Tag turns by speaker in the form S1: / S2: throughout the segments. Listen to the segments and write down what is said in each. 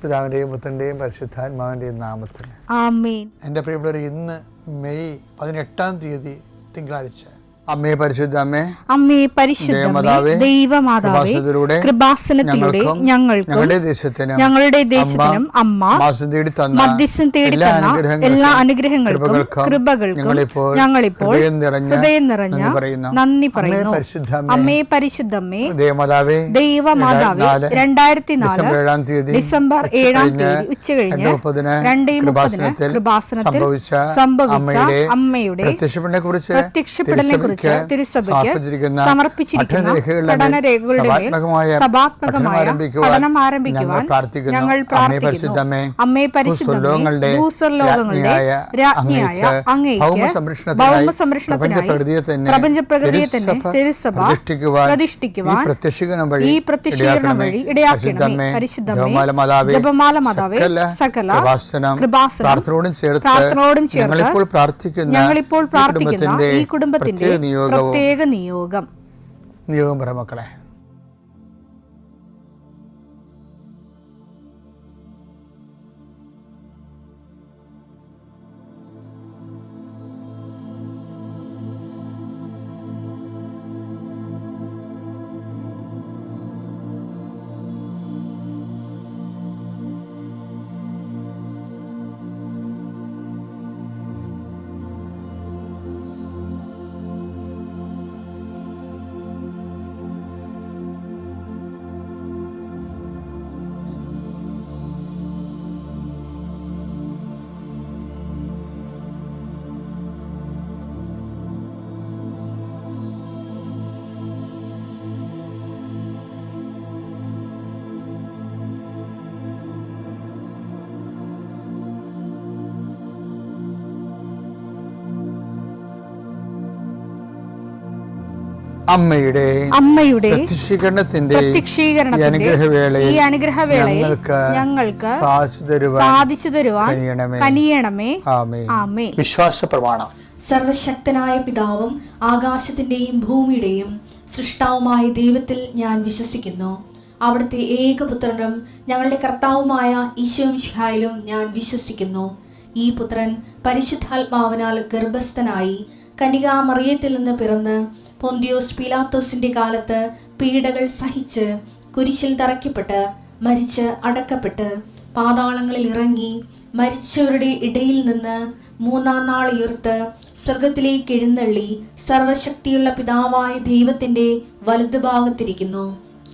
S1: പിതാവിൻ്റെയും പുത്രൻ്റെയും പരിശുദ്ധാത്മാവിൻ്റെയും നാമത്തിൽ
S2: ആമേൻ.
S1: എൻ്റെ പ്രിയപ്പെട്ടവർ, ഇന്ന് മെയ് 18 തിങ്കളാഴ്ച. അമ്മേ പരിശുദ്ധ അമ്മേ,
S2: അമ്മേ പരിശുദ്ധമേ, ദൈവമാതാവേ, കൃപാസനത്തിലൂടെ ഞങ്ങൾക്കും ഞങ്ങളുടെ ദേശത്തിനും അമ്മ മധ്യസ്ഥം തേടി തന്ന എല്ലാ അനുഗ്രഹങ്ങൾക്കും കൃപകൾക്കും ഞങ്ങളിപ്പോൾ ഹൃദയം നിറഞ്ഞ നന്ദി പറയുന്നു. അമ്മേ പരിശുദ്ധമേ, ദൈവമാതാവേ, 2004 ഡിസംബർ 7 ഉച്ചകഴിഞ്ഞ് 2:30 കൃപാസനത്തിൽ സംഭവിച്ച അമ്മയുടെ പ്രത്യക്ഷപ്പെടലിനെ കുറിച്ച് തിരുസഭയ്ക്ക് സമർപ്പിച്ചിരിക്കുന്ന പഠനരേഖകളുടെ മേൽ സഭാത്മകമായ പഠനം ആരംഭിക്കുവാൻ ഞങ്ങൾ പ്രാർത്ഥിക്കുന്നു. അമ്മേ പരിശുദ്ധമേ, ഭൂസ്വർലോകങ്ങളുടെ രാജ്ഞിയായ അങ്ങേയ്ക്ക് ഭൗമസംരക്ഷണത്തിനായി പ്രപഞ്ചപ്രകൃതിയെ തന്നെ തിരുസഭ പ്രതിഷ്ഠിക്കുവാൻ ഈ പ്രത്യക്ഷീകരണം വഴി ഇടയാക്കണമേ. പരിശുദ്ധമേ, ജപമാല മാതാവേ, സകല കൃപാസനം പ്രാർത്ഥനയോടും ചേർത്ത് ഞങ്ങളിപ്പോൾ പ്രാർത്ഥിക്കുന്ന ഈ കുടുംബത്തിന്റെ പ്രത്യേക നിയോഗം
S1: പറ മക്കളെ.
S2: അമ്മയുടെ
S1: പ്രത്യക്ഷീകരണത്തിന്റെ
S2: ഈ അനുഗ്രഹവേളയിൽ ഞങ്ങൾക്ക് സാധിച്ചു തരുവാൻ കനിയണമേ. ആമേൻ.
S1: വിശ്വാസ പ്രമാണം.
S3: സർവശക്തനായ പിതാവും ആകാശത്തിന്റെയും ഭൂമിയുടെയും സൃഷ്ടാവുമായ ദൈവത്തിൽ ഞാൻ വിശ്വസിക്കുന്നു. അവിടുത്തെ ഏകപുത്രനും ഞങ്ങളുടെ കർത്താവുമായ ഈശോ മിശിഹായിലും ഞാൻ വിശ്വസിക്കുന്നു. ഈ പുത്രൻ പരിശുദ്ധാത്മാവിനാൽ ഗർഭസ്ഥനായി കന്യകാമറിയത്തിൽ നിന്ന് പിറന്ന് പൊന്തിയോസ് പീലാത്തോസിന്റെ കാലത്ത് പീഡകൾ സഹിച്ച് കുരിശിൽ തറയ്ക്കപ്പെട്ട് മരിച്ച് അടക്കപ്പെട്ട് പാതാളങ്ങളിൽ ഇറങ്ങി മരിച്ചവരുടെ ഇടയിൽ നിന്ന് 3-ാം നാൾ ഉയർത്ത് സ്വർഗത്തിലേക്ക് എഴുന്നള്ളി സർവശക്തിയുള്ള പിതാവായ ദൈവത്തിന്റെ വലതുഭാഗത്തിരിക്കുന്നു.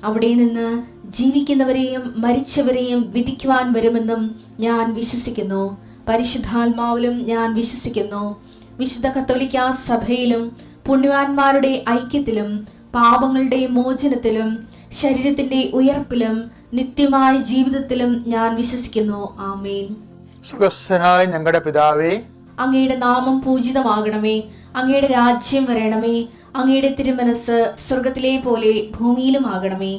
S3: അവിടെ നിന്ന് ജീവിക്കുന്നവരെയും മരിച്ചവരെയും വിധിക്കുവാൻ വരുമെന്നും ഞാൻ വിശ്വസിക്കുന്നു. പരിശുദ്ധാത്മാവിലും ഞാൻ വിശ്വസിക്കുന്നു. വിശുദ്ധ കത്തോലിക്കാ സഭയിലും പുണ്യവാന്മാരുടെ ഐക്യത്തിലും പാപങ്ങളുടെ മോചനത്തിലും ശരീരത്തിന്റെ ഉയർപ്പിലും നിത്യമായ ജീവിതത്തിലും ഞാൻ വിശ്വസിക്കുന്നു. ആമേൻ.
S1: സുഖസ്ഥനായ ഞങ്ങളുടെ പിതാവേ,
S3: അങ്ങയുടെ നാമം പൂജിതമാകണമേ. അങ്ങയുടെ രാജ്യം വരണമേ. അങ്ങയുടെ തിരുമനസ് സ്വർഗത്തിലെ പോലെ ഭൂമിയിലും ആകണമേ.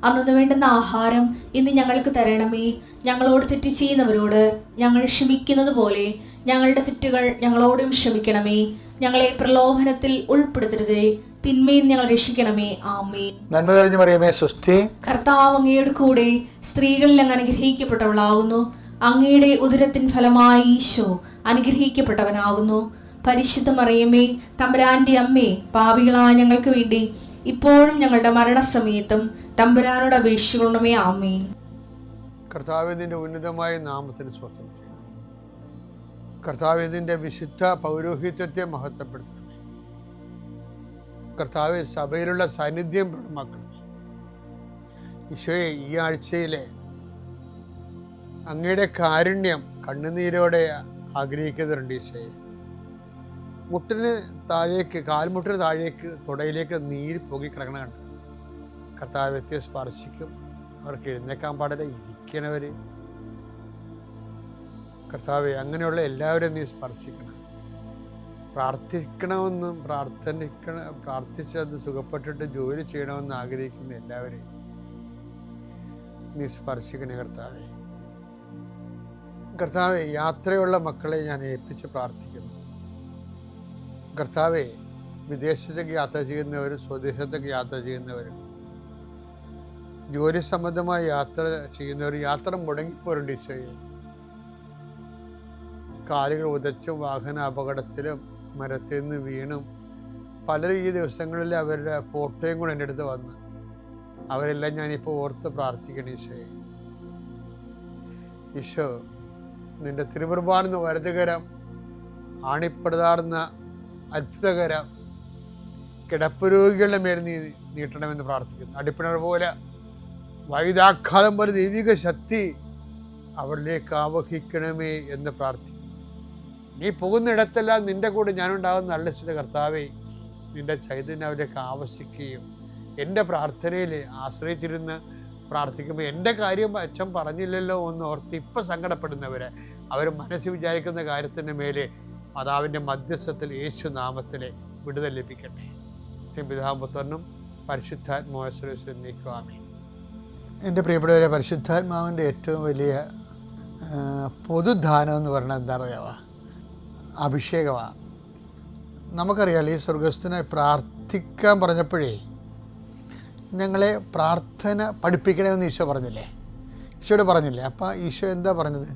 S3: അന്നു വേണ്ടുന്ന ആഹാരം ഇന്ന് ഞങ്ങൾക്ക് തരണമേ. ഞങ്ങളോട് തെറ്റ് ചെയ്യുന്നവരോട് ഞങ്ങൾ ക്ഷമിക്കുന്നത് പോലെ ഞങ്ങളുടെ തെറ്റുകൾ ഞങ്ങളോടും ക്ഷമിക്കണമേ. ഞങ്ങളെ പ്രലോഭനത്തിൽ ഉൾപ്പെടുത്തരുതേ, തിന്മയിൽ ഞങ്ങൾ രക്ഷിക്കണമേ. ആമേൻ.
S1: നന്മ നിറഞ്ഞ മറിയമേ, സ്വസ്തി.
S3: കർത്താവ് അങ്ങയുടെ കൂടെ സ്ത്രീകളിൽ അങ്ങ് അനുഗ്രഹിക്കപ്പെട്ടവളാകുന്നു. അങ്ങയുടെ ഉദരത്തിൻ ഫലമായി ഈശോ അനുഗ്രഹിക്കപ്പെട്ടവനാകുന്നു. പരിശുദ്ധ മറിയമേ, തമ്പുരാന്റെ അമ്മേ, പാപികളായ ഞങ്ങൾക്ക് വേണ്ടി ഇപ്പോഴും ഞങ്ങളുടെ മരണസമയത്തും തമ്പുരാനോട് അപേക്ഷിക്കണമേ. ആമേൻ.
S1: കർത്താവിന്റെ ഉന്നതമായ നാമത്തിന് സ്വസ്ഥം ചെയ്യും. കർത്താവിന്റെ വിശുദ്ധ പൗരോഹിത്യത്തെ മഹത്വപ്പെടുത്തണമേ. കർത്താവ് സഭയിലുള്ള സാന്നിധ്യം പ്രകടമാക്കണമേ. ഈശോയെ, ഈ ആഴ്ചയിലെ അങ്ങയുടെ കാരുണ്യം കണ്ണുനീരോടെ ആഗ്രഹിക്കുന്നുണ്ട്. ഈശോയെ, മുട്ടിന് താഴേക്ക്, കാൽമുട്ടിന് താഴേക്ക്, തുടയിലേക്ക് നീര് പൊങ്ങിക്കിടക്കണ കണ്ട് കർത്താവ്യത്തെ സ്പർശിക്കും. അവർക്ക് എഴുന്നേക്കാൻ പാടില്ല, ഇരിക്കണവർ. കർത്താവെ, അങ്ങനെയുള്ള എല്ലാവരും നീ സ്പർശിക്കണം. പ്രാർത്ഥിക്കണമെന്നും പ്രാർത്ഥിച്ച് അത് സുഖപ്പെട്ടിട്ട് ജോലി ചെയ്യണമെന്ന് ആഗ്രഹിക്കുന്ന എല്ലാവരെയും നീ സ്പർശിക്കണേ കർത്താവെ. കർത്താവെ, യാത്രയുള്ള മക്കളെ ഞാൻ ഏൽപ്പിച്ച് പ്രാർത്ഥിക്കുന്നു. കർത്താവെ, വിദേശത്തേക്ക് യാത്ര ചെയ്യുന്നവരും സ്വദേശത്തേക്ക് യാത്ര ചെയ്യുന്നവരും ജോലി സംബന്ധമായ യാത്ര ചെയ്യുന്നവർ യാത്ര മുടങ്ങിപ്പോരുണ്ട് ഈശോയെ. കാലുകൾ ഉദച്ചും വാഹന അപകടത്തിലും മരത്തിൽ നിന്ന് വീണും പലരും ഈ ദിവസങ്ങളിൽ അവരുടെ ഫോട്ടോയും കൂടെ എൻ്റെ അടുത്ത് വന്ന് അവരെല്ലാം ഞാനിപ്പോൾ ഓർത്ത് പ്രാർത്ഥിക്കണം ഈശോയെ. ഈശോ, നിൻ്റെ തിരുമുറുപാടുന്ന വലതുകരം, ആണിപ്പടുതാർന്ന അത്ഭുതകരം കിടപ്പ് രോഗികളുടെ മേൽ നീ നീട്ടണമെന്ന് പ്രാർത്ഥിക്കുന്നു. അടിപ്പിണർ പോലെ വൈദാഘാതം പോലെ ദൈവിക ശക്തി അവരിലേക്ക് ആവഹിക്കണമേ എന്ന് പ്രാർത്ഥിക്കുന്നു. നീ പോകുന്നിടത്തെല്ലാം നിൻ്റെ കൂടെ ഞാനുണ്ടാകുന്ന അല്ലസിത കർത്താവേ, നിൻ്റെ ചൈതന്യം അവരിലേക്ക് ആവശ്യിക്കുകയും എൻ്റെ പ്രാർത്ഥനയിൽ ആശ്രയിച്ചിരുന്ന് പ്രാർത്ഥിക്കുമ്പോൾ എൻ്റെ കാര്യം അച്ഛൻ പറഞ്ഞില്ലല്ലോ എന്ന് ഓർത്ത് ഇപ്പം സങ്കടപ്പെടുന്നവരെ അവർ മനസ്സിൽ വിചാരിക്കുന്ന കാര്യത്തിൻ്റെ മേലെ മാതാവിൻ്റെ മധ്യസ്ഥത്തിൽ യേശു നാമത്തിലെ വിടുതൽ ലഭിക്കട്ടെ. പിതാപുത്രനും പരിശുദ്ധാത്മാവിൽ നീക്കുവാമേ. എൻ്റെ പ്രിയപ്പെട്ടവരെ, പരിശുദ്ധാത്മാവിൻ്റെ ഏറ്റവും വലിയ പൊതുദാനം എന്ന് പറഞ്ഞാൽ എന്താണെന്നറിയാമോ? അഭിഷേകമാണ്. നമുക്കറിയാം, ഈ സ്വർഗസ്ഥനെ പ്രാർത്ഥിക്കാൻ പറഞ്ഞപ്പോഴേ ഞങ്ങളെ പ്രാർത്ഥന പഠിപ്പിക്കണമെന്ന് ഈശോ പറഞ്ഞില്ലേ? ഈശോയോട് പറഞ്ഞില്ലേ? അപ്പോൾ ഈശോ എന്താ പറഞ്ഞത്?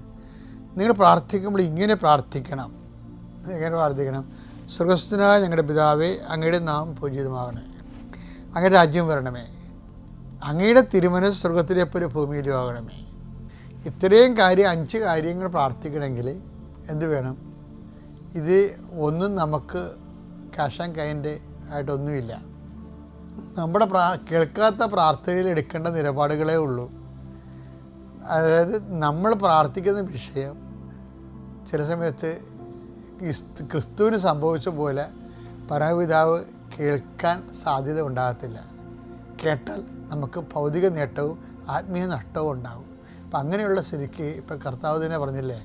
S1: നിങ്ങൾ പ്രാർത്ഥിക്കുമ്പോൾ ഇങ്ങനെ പ്രാർത്ഥിക്കണം. എങ്ങനെ പ്രാർത്ഥിക്കണം? സ്വർഗസ്ഥനായ ഞങ്ങളുടെ പിതാവേ, അങ്ങയുടെ നാമം പൂജിതമാകണമേ, അങ്ങയുടെ രാജ്യം വരണമേ, അങ്ങയുടെ തിരുമനസ്സ് സ്വർഗത്തിലെ പോലെ ഭൂമിയിലും ആകണമേ. ഇത്രയും 5 കാര്യങ്ങൾ പ്രാർത്ഥിക്കണമെങ്കിൽ എന്ത് വേണം? ഇത് ഒന്നും നമുക്ക് ക്യാഷ് ആൻഡ് കൈൻഡ് ആയിട്ടൊന്നുമില്ല. നമ്മുടെ കേൾക്കാത്ത പ്രാർത്ഥനയിൽ എടുക്കേണ്ട നിലപാടുകളേ ഉള്ളൂ. അതായത് നമ്മൾ പ്രാർത്ഥിക്കുന്ന വിഷയം ചില സമയത്ത് ക്രിസ്തുവിന് സംഭവിച്ച പോലെ പരമപിതാവ് കേൾക്കാൻ സാധ്യത ഉണ്ടാകത്തില്ല. കേട്ടാൽ നമുക്ക് ഭൗതിക നേട്ടവും ആത്മീയ നഷ്ടവും ഉണ്ടാകും. അപ്പം അങ്ങനെയുള്ള സ്ഥിതിക്ക് ഇപ്പം കർത്താവ് തന്നെ പറഞ്ഞില്ലേ,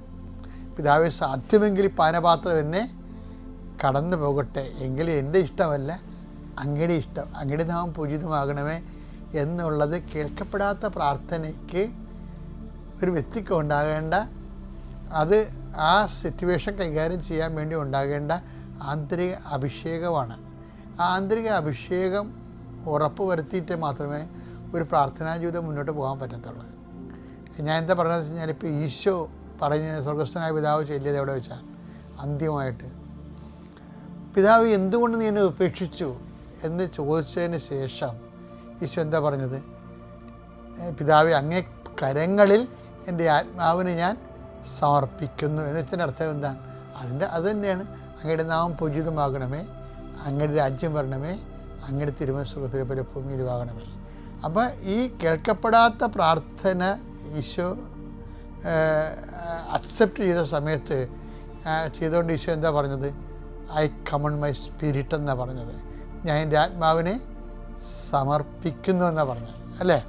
S1: പിതാവെ സാധ്യമെങ്കിൽ പാനപാത്രം എന്നെ കടന്നു പോകട്ടെ, എങ്കിലും എൻ്റെ ഇഷ്ടമല്ല അങ്ങയുടെ ഇഷ്ടം, അങ്ങയുടെ നാമം പൂജിതമാകണമേ എന്നുള്ളത് കേൾക്കപ്പെടാത്ത പ്രാർത്ഥനയ്ക്ക് ഒരു വ്യക്തിക്ക് ഉണ്ടാകേണ്ട, അത് ആ സിറ്റുവേഷൻ കൈകാര്യം ചെയ്യാൻ വേണ്ടി ഉണ്ടാകേണ്ട ആന്തരിക അഭിഷേകമാണ്. ആ ആന്തരിക അഭിഷേകം ഉറപ്പ് വരുത്തിയിട്ട് മാത്രമേ ഒരു പ്രാർത്ഥനാ ജീവിതം മുന്നോട്ട് പോകാൻ പറ്റത്തുള്ളൂ. ഞാൻ എന്താ പറയുന്നത് വെച്ച് കഴിഞ്ഞാൽ, ഇപ്പോൾ ഈശോ പറഞ്ഞ സ്വർഗസ്ഥനായ പിതാവ് ചൊല്ലിയത് എവിടെ വെച്ചാൽ അന്ത്യമായിട്ട്, പിതാവ് എന്തുകൊണ്ട് നീ എന്നെ ഉപേക്ഷിച്ചു എന്ന് ചോദിച്ചതിന് ശേഷം ഈശോ എന്താ പറഞ്ഞത്? പിതാവെ, അങ്ങേ കരങ്ങളിൽ എൻ്റെ ആത്മാവിനെ ഞാൻ സമർപ്പിക്കുന്നു എന്നതിൻ്റെ അർത്ഥം എന്താണ്? അത് തന്നെയാണ്, അങ്ങയുടെ നാമം പൂജിതമാകണമേ, അങ്ങയുടെ രാജ്യം വരണമേ, അങ്ങയുടെ തിരുമനസ്സ് സ്വർഗ്ഗത്തിലെ പോലെ ഭൂമിയിലുമാകണമേ. അപ്പോൾ ഈ കേൾക്കപ്പെടാത്ത പ്രാർത്ഥന ഈശോ അക്സെപ്റ്റ് ചെയ്ത സമയത്ത് ചെയ്തുകൊണ്ട് ഈശോ എന്താ പറഞ്ഞത്? ഐ കമൺ മൈ സ്പിരിറ്റ് എന്നാണ് പറഞ്ഞത്. ഞാൻ എൻ്റെ ആത്മാവിനെ സമർപ്പിക്കുന്നു എന്നാണ് പറഞ്ഞത്, അല്ലേ?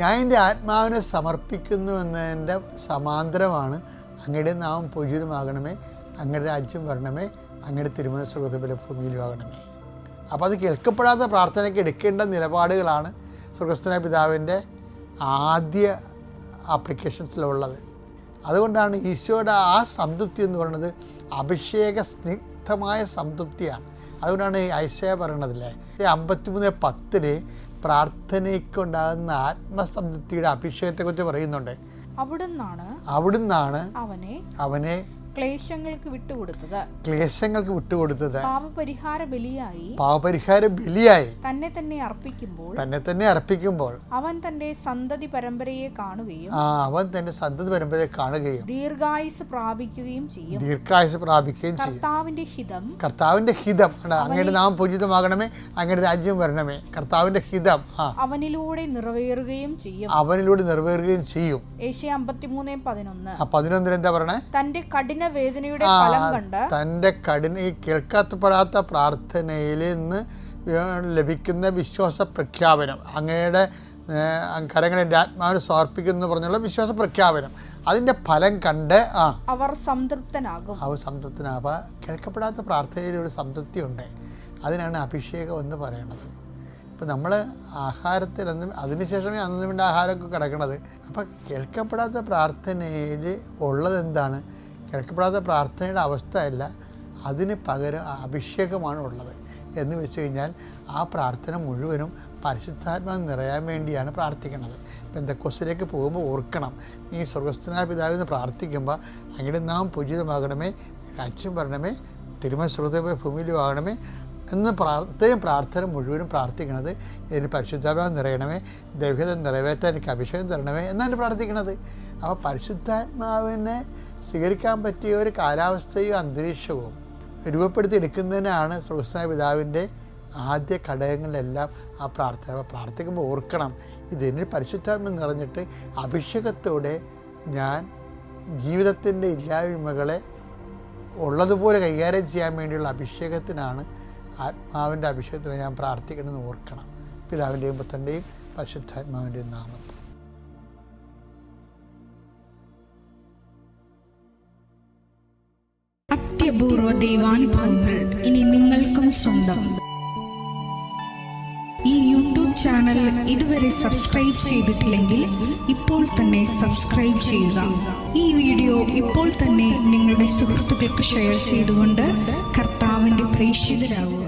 S1: ഞാൻ എൻ്റെ ആത്മാവിനെ സമർപ്പിക്കുന്നു എന്നതിൻ്റെ സമാന്തരമാണ് അങ്ങയുടെ നാമം പൂജിതമാകണമേ, അങ്ങയുടെ രാജ്യം വരണമേ, അങ്ങയുടെ തിരുമനസ്സ് സ്വർഗ്ഗത്തിലെ പോലെ ഭൂമിയിലുമാകണമേ. അപ്പോൾ അത് കേൾക്കപ്പെടാത്ത പ്രാർത്ഥനയ്ക്ക് എടുക്കേണ്ട നിലപാടുകളാണ് സ്വർഗ്ഗസ്ഥനായ പിതാവിൻ്റെ ആദ്യ ആപ്ലിക്കേഷൻസിലുള്ളത്. അതുകൊണ്ടാണ് ഈശോയുടെ ആ സംതൃപ്തി എന്ന് പറയുന്നത് അഭിഷേക സ്നിഗ്ധമായ സംതൃപ്തിയാണ്. അതുകൊണ്ടാണ് ഐശയ പറയണതില്ലേ, 53:10 പ്രാർത്ഥനയ്ക്കുണ്ടാകുന്ന ആത്മസംതൃപ്തിയുടെ അഭിഷേകത്തെക്കുറിച്ച് പറയുന്നുണ്ട്. അവിടുന്നാണ് അവനെ
S2: ക്ലേശങ്ങൾക്ക്
S1: വിട്ടുകൊടുത്തത്
S2: പാപപരിഹാര
S1: ബലിയായി
S2: തന്നെ തന്നെ അർപ്പിക്കുമ്പോൾ അവൻ തന്റെ സന്തതി പരമ്പരയെ കാണുകയും ദീർഘായുസ് പ്രാപിക്കുകയും ചെയ്യും.
S1: കർത്താവിന്റെ ഹിതം അങ്ങയുടെ നാമം പൂജിതമാകണമേ, അങ്ങയുടെ രാജ്യം വരണമേ. കർത്താവിന്റെ ഹിതം
S2: അവനിലൂടെ നിറവേറുകയും ചെയ്യും.
S1: യേശയ്യാ
S2: 53:11
S1: എന്താ പറയണേ?
S2: തന്റെ കഠിന വേദനയുടെ ഫലം കണ്ട്
S1: തൻ്റെ ഈ കേൾക്കപ്പെടാത്ത പ്രാർത്ഥനയിൽ നിന്ന് ലഭിക്കുന്ന വിശ്വാസ പ്രഖ്യാപനം, അങ്ങയുടെ കരങ്ങൾ എൻ്റെ ആത്മാവിനെ സമർപ്പിക്കുന്നു പറഞ്ഞുള്ള വിശ്വാസ പ്രഖ്യാപനം, അതിൻ്റെ ഫലം കണ്ട്
S2: അവർ സംതൃപ്തനാകും.
S1: അപ്പോൾ കേൾക്കപ്പെടാത്ത പ്രാർത്ഥനയിൽ ഒരു സംതൃപ്തി ഉണ്ട്. അതിനാണ് അഭിഷേകം എന്ന് പറയുന്നത്. ഇപ്പോൾ നമ്മൾ ആഹാരത്തിലൊന്നും അതിനുശേഷമേ അന്ന് വേണ്ട ആഹാരമൊക്കെ കിടക്കണത്. അപ്പോൾ കേൾക്കപ്പെടാത്ത പ്രാർത്ഥനയിൽ ഉള്ളത് എന്താണ്? കേൾക്കപ്പെടാത്ത പ്രാർത്ഥനയുടെ അവസ്ഥയല്ല, അതിന് പകരം അഭിഷേകമാണ് ഉള്ളത്. എന്ന് വെച്ച് കഴിഞ്ഞാൽ ആ പ്രാർത്ഥന മുഴുവനും പരിശുദ്ധാത്മാവ് നിറയാൻ വേണ്ടിയാണ് പ്രാർത്ഥിക്കുന്നത്. പെന്തക്കോസ്തിലേക്ക് പോകുമ്പോൾ ഓർക്കണം, നീ സ്വർഗസ്ഥനായ പിതാവിന്ന് പ്രാർത്ഥിക്കുമ്പോൾ അങ്ങയുടെ നാം പൂജിതമാകണമേ, രാജ്യം വരണമേ, തിരുമനസ്സുഹൃദയ ഭൂമിയിലും ആകണമേ എന്ന് പ്രാർത്ഥന മുഴുവനും പ്രാർത്ഥിക്കണത് ഇതിന് പരിശുദ്ധാത്മാവ് നിറയണമേ, ദൈവഹിത നിറവേറ്റാൻ എനിക്ക് അഭിഷേകം തരണമേ എന്നാണ് പ്രാർത്ഥിക്കണത്. അപ്പോൾ പരിശുദ്ധാത്മാവിനെ സ്വീകരിക്കാൻ പറ്റിയ ഒരു കാലാവസ്ഥയും അന്തരീക്ഷവും രൂപപ്പെടുത്തിയെടുക്കുന്നതിനാണ് സ്വർഗസ്ഥനായ പിതാവിൻ്റെ ആദ്യ ഘടകങ്ങളിലെല്ലാം ആ പ്രാർത്ഥന. അപ്പോൾ പ്രാർത്ഥിക്കുമ്പോൾ ഓർക്കണം, ഇതിന് പരിശുദ്ധാത്മ നിറഞ്ഞിട്ട് അഭിഷേകത്തോടെ ഞാൻ ജീവിതത്തിൻ്റെ ഇല്ലായ്മകളെ ഉള്ളതുപോലെ കൈകാര്യം ചെയ്യാൻ വേണ്ടിയുള്ള അഭിഷേകത്തിനാണ്, ആത്മാവിൻ്റെ അഭിഷേകത്തിന് ഞാൻ പ്രാർത്ഥിക്കണമെന്ന് ഓർക്കണം. പിതാവിൻ്റെയും പുത്രൻ്റെയും പരിശുദ്ധാത്മാവിൻ്റെയും നാമത്തിൽ.
S2: അത്യപൂർവ ദൈവാനുഭവങ്ങൾ ഇനി നിങ്ങൾക്കും സ്വന്തം. ഈ യൂട്യൂബ് ചാനൽ ഇതുവരെ സബ്സ്ക്രൈബ് ചെയ്തിട്ടില്ലെങ്കിൽ ഇപ്പോൾ തന്നെ സബ്സ്ക്രൈബ് ചെയ്യുക. ഈ വീഡിയോ ഇപ്പോൾ തന്നെ നിങ്ങളുടെ സുഹൃത്തുക്കൾക്ക് ഷെയർ ചെയ്തുകൊണ്ട് കർത്താവിൻ്റെ പ്രേക്ഷിതരാകുക.